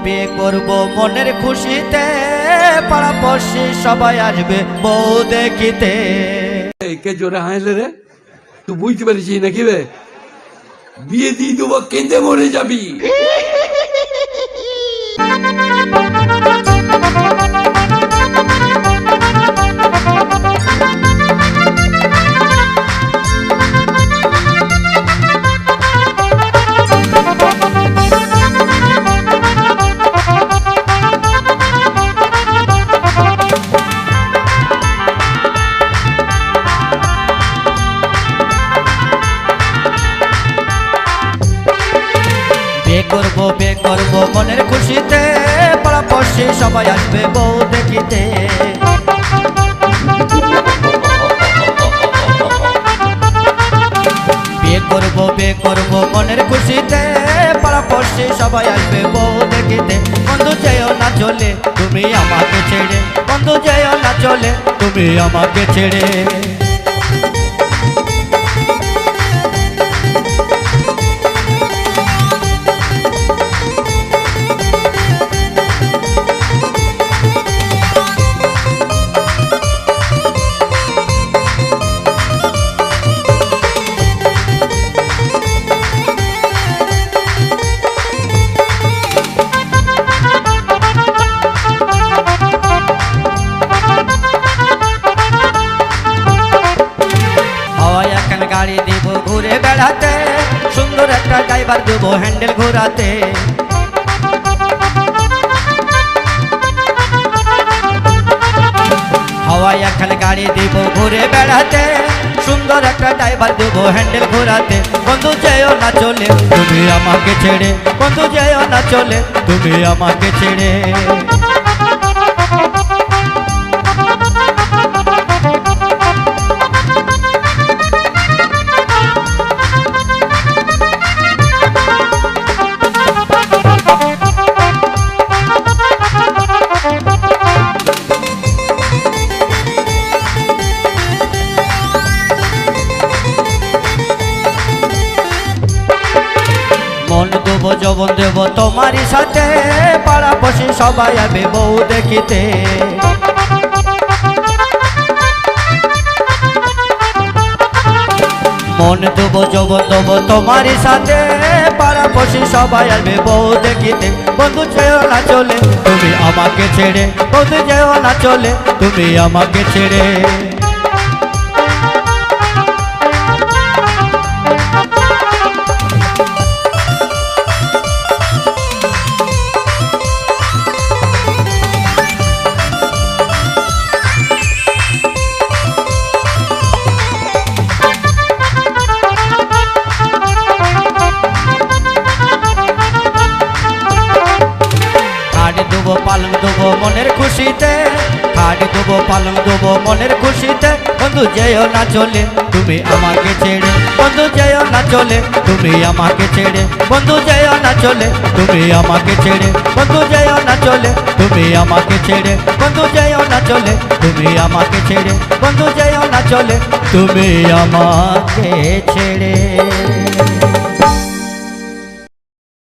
বিয়ে করব মনের খুশিতে, পাড়াপড়শি সবাই আসবে বউ দেখিতে। কে জোরে হাসলে রে? তুই বুঝতে পারছিস নাকি রে? বিয়ে দিয়ে দেবো, কেঁদে মরে যাবি। বিয়ে করব মনের খুশিতে, পাড়াপড়শি সবাই আসবে বউ দেখিতে। বিয়ে করব মনের খুশিতে, পাড়াপড়শি সবাই আসবে বউ দেখিতে। বন্ধু যেও না চলে তুমি আমাকে ছেড়ে, বন্ধু যেও না চলে তুমি আমাকে ছেড়ে। গাড়ি দিব ঘুরে বেড়াতে, সুন্দর একটা ড্রাইভার দেবো হ্যান্ডেল ঘোরাতে। হাওয়াই এখন গাড়ি দিব ঘুরে বেড়াতে, সুন্দর একটা ড্রাইভার দেবো হ্যান্ডেল ঘোরাতে। বন্ধু যেও না চলে তুমি আমাকে ছেড়ে, বন্ধু যেও না চলে তুমি আমাকে ছেড়ে। মন দেবো যৌবন দেবো তোমারই সাথে, পাড়াপড়শি সবাই আসবে বউ দেখিতে। মন দেবো যৌবন দেবো তোমারই সাথে, পাড়াপড়শি সবাই আসবে বউ দেখিতে। বন্ধু যেও না চলে তুমি আমাকে ছেড়ে, বন্ধু যেও না চলে তুমি আমাকে ছেড়ে। পালং দেবো মনের খুশিতে, খাট দেবো পালং দেবো মনের খুশিতে। বন্ধু যেও না চলে তুমি আমাকে ছেড়ে, বন্ধু যেও না চলে তুমি আমাকে ছেড়ে, বন্ধু যেও না চলে তুমি আমাকে ছেড়ে, বন্ধু যেও না চলে তুমি আমাকে ছেড়ে, বন্ধু যেও না চলে তুমি আমাকে ছেড়ে, বন্ধু যেও না চলে তুমি আমাকে ছেড়ে।